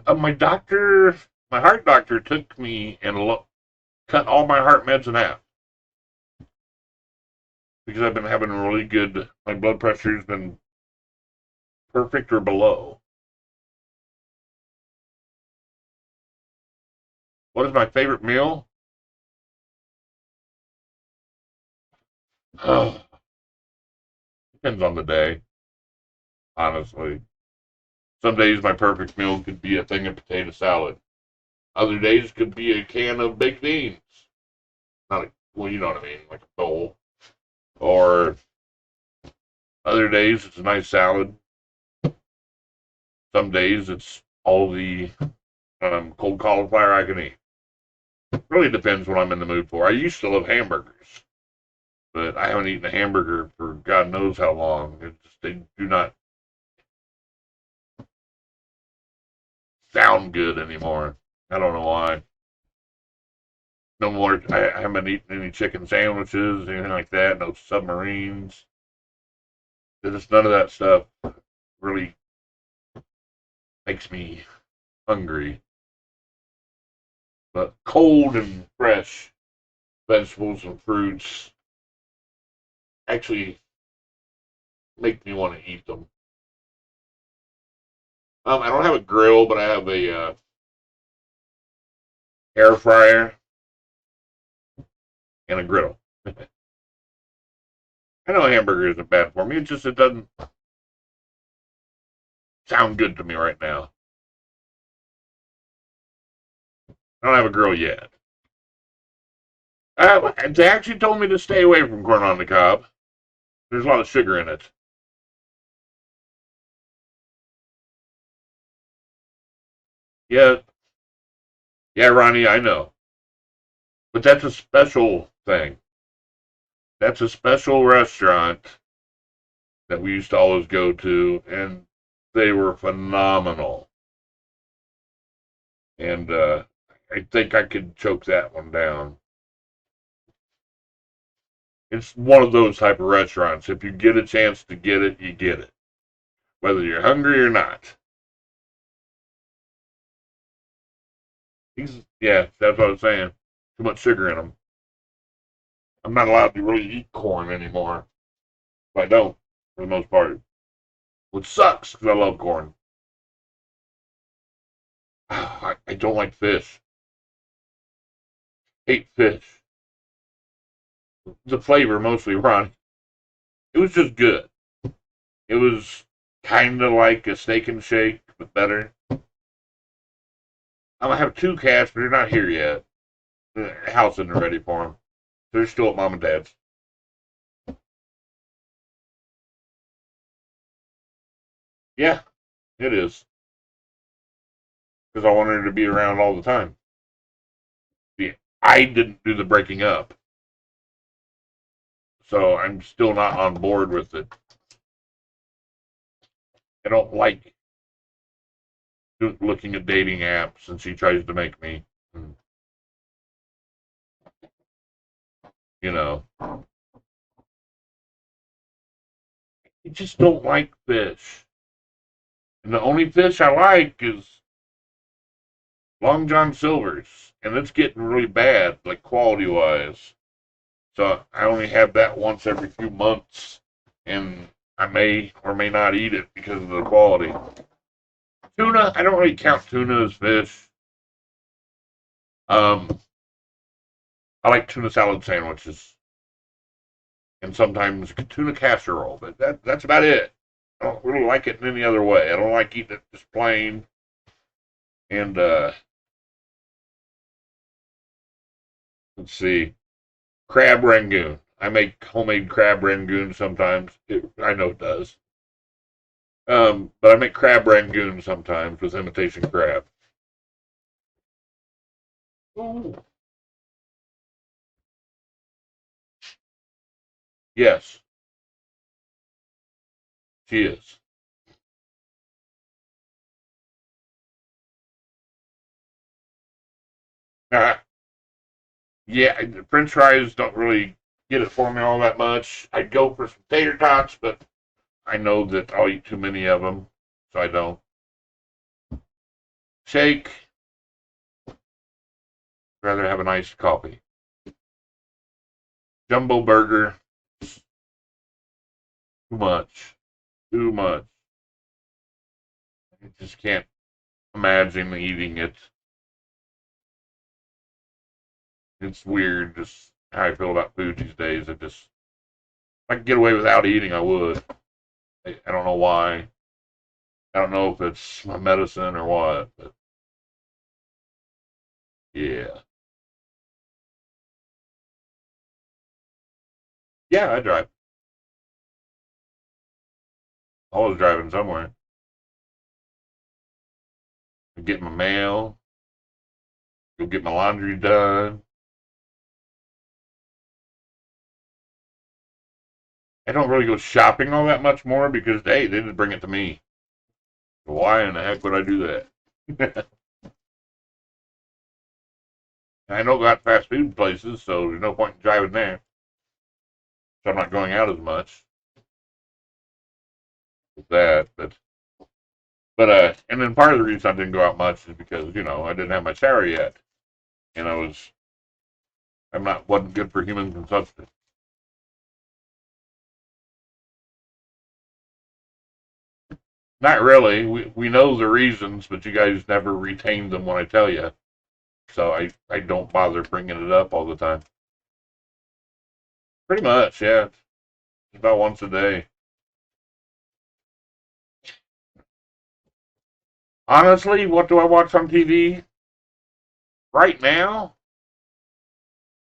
My heart doctor took me and cut all my heart meds in half because I've been having really good. My blood pressure's been perfect or below. What is my favorite meal? Depends on the day, honestly. Some days my perfect meal could be a thing of potato salad. Other days could be a can of baked beans. Not a, well, you know what I mean, like a bowl. Or other days it's a nice salad. Some days it's all the cold cauliflower I can eat. Really depends what I'm in the mood for. I used to love hamburgers, but I haven't eaten a hamburger for God knows how long. They do not sound good anymore. I don't know why. No more. I haven't eaten any chicken sandwiches, anything like that. No submarines. Just none of that stuff really makes me hungry. But cold and fresh vegetables and fruits actually make me want to eat them. I don't have a grill, but I have a air fryer and a griddle. I know a hamburger isn't bad for me. It doesn't sound good to me right now. I don't have a grill yet. They actually told me to stay away from corn on the cob. There's a lot of sugar in it. Yeah, yeah, Ronnie, I know. But that's a special thing. That's a special restaurant that we used to always go to, and they were phenomenal. And I think I could choke that one down. It's one of those type of restaurants. If you get a chance to get it, you get it, whether you're hungry or not. Yeah, that's what I was saying. Too much sugar in them. I'm not allowed to really eat corn anymore. I don't, for the most part, which sucks because I love corn. I don't like fish. Hate fish. The flavor mostly, Ron. It was just good. It was kind of like a steak and shake, but better. I'm gonna have two cats, but they're not here yet. The house isn't ready for them. They're still at mom and dad's. Yeah, it is because I wanted her to be around all the time. Yeah, I didn't do the breaking up, so I'm still not on board with it. I don't like looking at dating apps, and she tries to make me, you know, I just don't like fish. And the only fish I like is Long John Silver's, and it's getting really bad, like quality wise. So I only have that once every few months, and I may or may not eat it because of the quality. Tuna, I don't really count tuna as fish. Um, I like tuna salad sandwiches and sometimes tuna casserole, but that's about it. I don't really like it in any other way. I don't like eating it just plain. And let's see, crab rangoon. I make homemade crab rangoon sometimes. I know it does. But I make crab rangoon sometimes with imitation crab. Ooh. Yes, she is. Uh, yeah, French fries don't really get it for me all that much. I'd go for some tater tots, but I know that I'll eat too many of them, so I don't. Shake, rather have a nice coffee. Jumbo burger, too much. Too much. I just can't imagine eating it. It's weird just how I feel about food these days. If I could get away without eating, I would. I don't know why. I don't know if it's my medicine or what, but yeah. Yeah, I drive. Always driving somewhere. I get my mail, go get my laundry done. I don't really go shopping all that much more because, hey, they just bring it to me. Why in the heck would I do that? I know got fast food places, so there's no point in driving there. So I'm not going out as much with that. But and then part of the reason I didn't go out much is because I didn't have my shower yet, and I'm not wasn't good for human consumption. Not really. We know the reasons, but you guys never retain them when I tell you. So I don't bother bringing it up all the time. Pretty much, yeah. About once a day. Honestly, what do I watch on TV right now?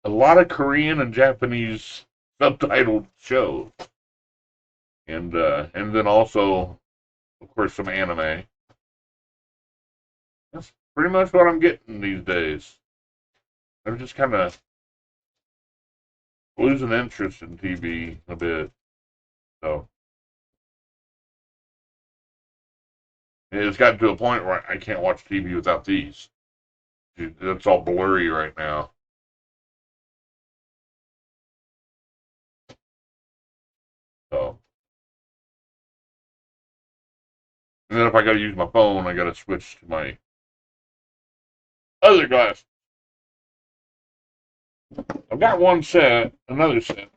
A lot of Korean and Japanese subtitled shows, and then also, of course, some anime. That's pretty much what I'm getting these days. I'm just kind of losing interest in TV a bit. So it's gotten to a point where I can't watch TV without these. It's all blurry right now. So, and then if I got to use my phone, I got to switch to my other glass. I've got one set, another set,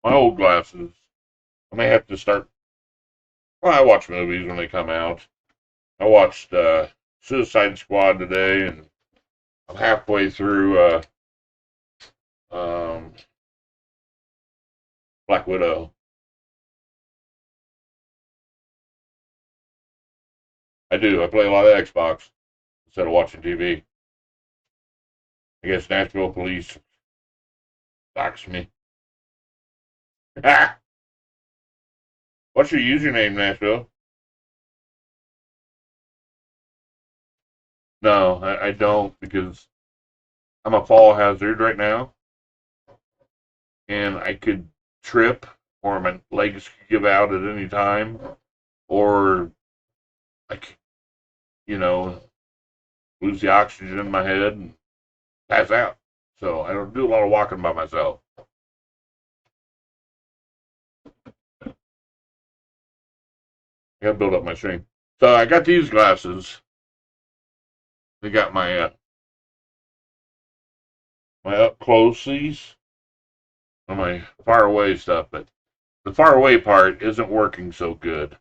my old glasses. I may have to start. Well, I watch movies when they come out. I watched Suicide Squad today, and I'm halfway through um, Black Widow. I do. I play a lot of Xbox instead of watching TV. I guess Nashville police dox me. What's your username, Nashville? No, I don't because I'm a fall hazard right now, and I could trip or my legs could give out at any time, or I you know, lose the oxygen in my head and pass out. So I don't do a lot of walking by myself. I got to build up my strength. So I got these glasses. They got my up closeies and my far away stuff, but the far away part isn't working so good.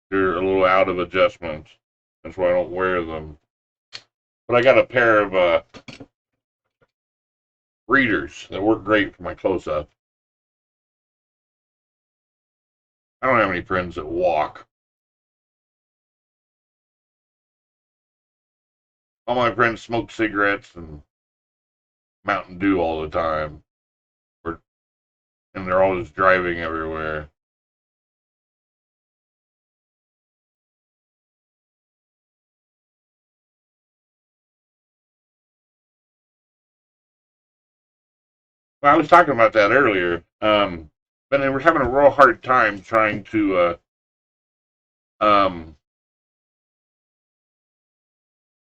They're a little out of adjustment. That's why I don't wear them. But I got a pair of readers that work great for my close up. I don't have any friends that walk. All my friends smoke cigarettes and Mountain Dew all the time, or, and they're always driving everywhere. Well, I was talking about that earlier. But they were having a real hard time trying to um,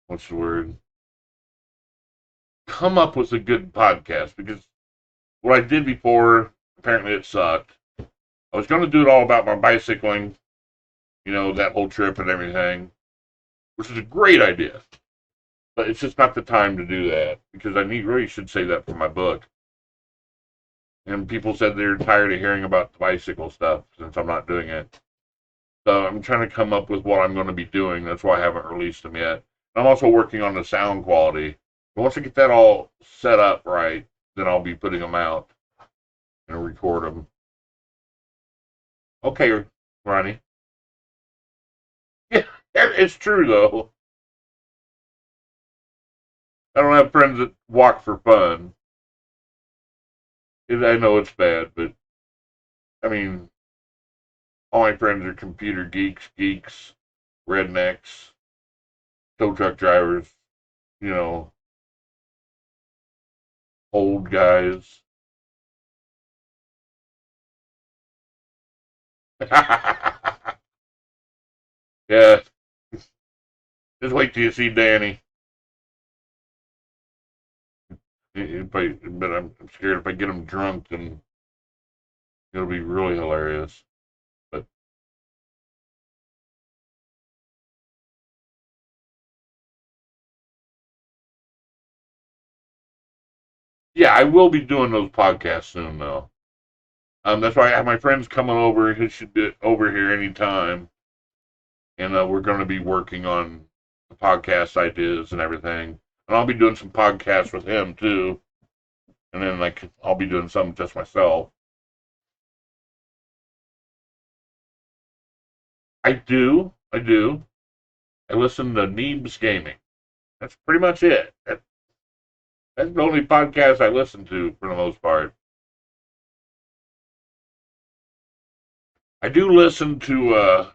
what's the word? Come up with a good podcast because what I did before apparently it sucked. I was going to do it all about my bicycling, that whole trip and everything, which is a great idea. But it's just not the time to do that because really should say that for my book. And people said they're tired of hearing about the bicycle stuff since I'm not doing it. So I'm trying to come up with what I'm going to be doing. That's why I haven't released them yet. I'm also working on the sound quality. But once I get that all set up right, then I'll be putting them out and record them. Okay, Ronnie. Yeah, it's true though. I don't have friends that walk for fun. I know it's bad, but I mean, all my friends are computer geeks, rednecks, tow truck drivers, you know, old guys. Yeah, just wait till you see Danny. But I'm scared if I get him drunk, then it'll be really hilarious. But yeah, I will be doing those podcasts soon, though. That's why I have my friends coming over who should be over here anytime, and we're going to be working on the podcast ideas and everything. And I'll be doing some podcasts with him too, and then I'll be doing some just myself. I do. I listen to Neebs Gaming. That's pretty much it. That's the only podcast I listen to for the most part. I do listen to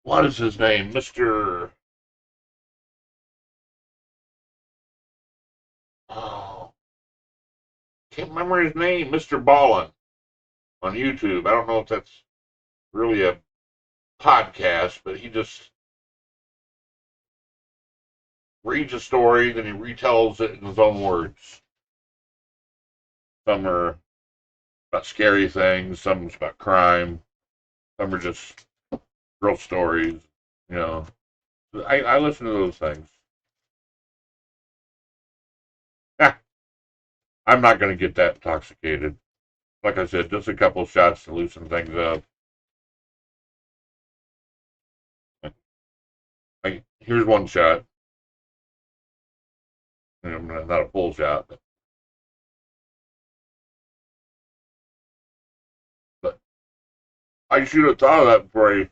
what is his name, Mister. Oh, can't remember his name, Mister Ballin on YouTube. I don't know if that's really a podcast, but he just reads a story, then he retells it in his own words. Some are about scary things, some is about crime, some are just real stories. You know, I listen to those things. I'm not going to get that intoxicated. Like I said, just a couple shots to loosen things up. Here's one shot. Not a full shot, but I should have thought of that before I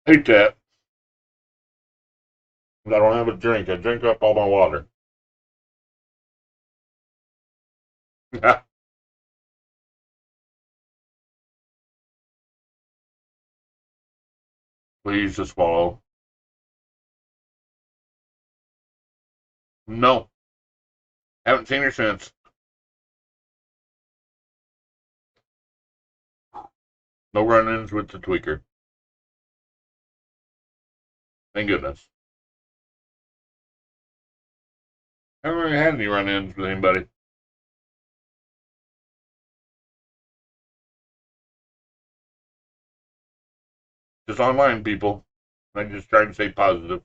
ate that. I don't have a drink. I drink up all my water. Please just swallow. No, haven't seen her since. No run-ins with the tweaker. Thank goodness. I haven't really had any run-ins with anybody. Just online people. I just try to stay positive.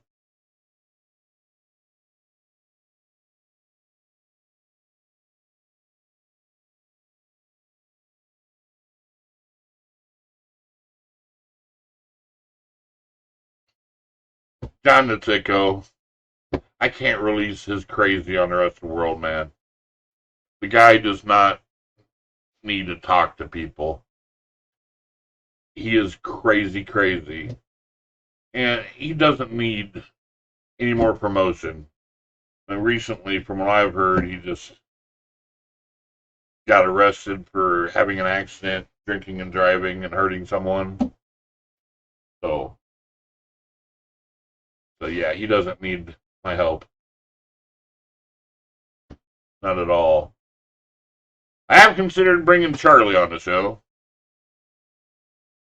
John Nitzico, I can't release his crazy on the rest of the world, man. The guy does not need to talk to people. He is crazy, crazy. And he doesn't need any more promotion. And recently, from what I've heard, he just got arrested for having an accident, drinking and driving, and hurting someone. So, so yeah, he doesn't need my help. Not at all. I have considered bringing Charlie on the show.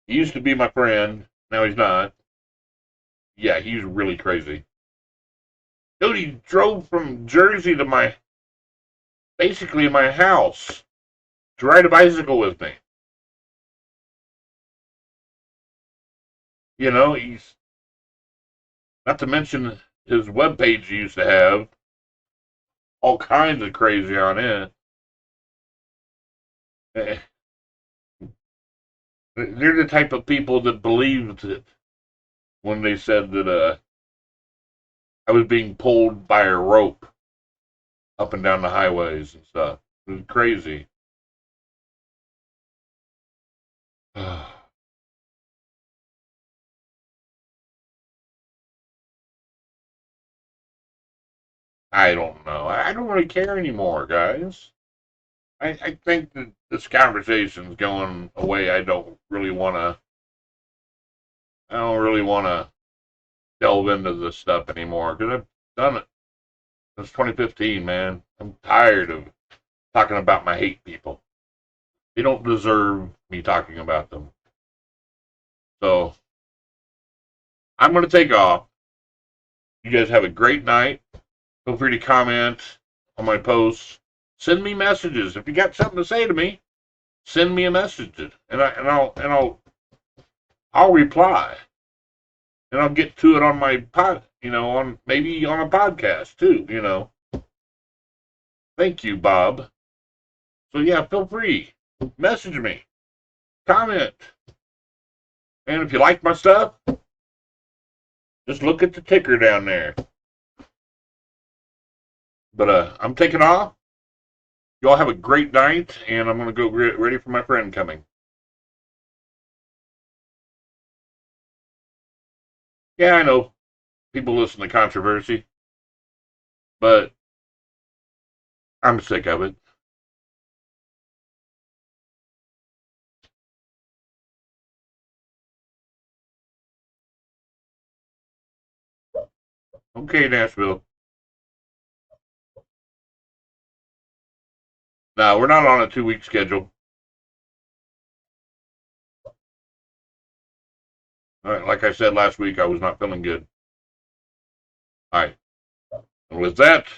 He used to be my friend. Now he's not. Yeah, he's really crazy. Dude, he drove from Jersey to basically my house to ride a bicycle with me. You know, he's not to mention his webpage he used to have all kinds of crazy on it. Eh, they're the type of people that believed it when they said that I was being pulled by a rope up and down the highways and stuff. It was crazy. I don't know. I don't really care anymore, guys. I think that this conversation's going away. I don't really want to delve into this stuff anymore because I've done it since 2015, man. I'm tired of talking about my hate people. They don't deserve me talking about them. So I'm going to take off. You guys have a great night. Feel free to comment on my posts. Send me messages if you got something to say to me. Send me a message, and I'll reply, and I'll get to it on my on maybe on a podcast too. Thank you, Bob. So yeah, feel free, message me, comment, and if you like my stuff, just look at the ticker down there. But I'm taking off. Y'all have a great night, and I'm gonna go get ready for my friend coming. Yeah, I know people listen to controversy, but I'm sick of it. Okay, Nashville. No, we're not on a 2 week schedule. All right, like I said last week, I was not feeling good. All right. And with that,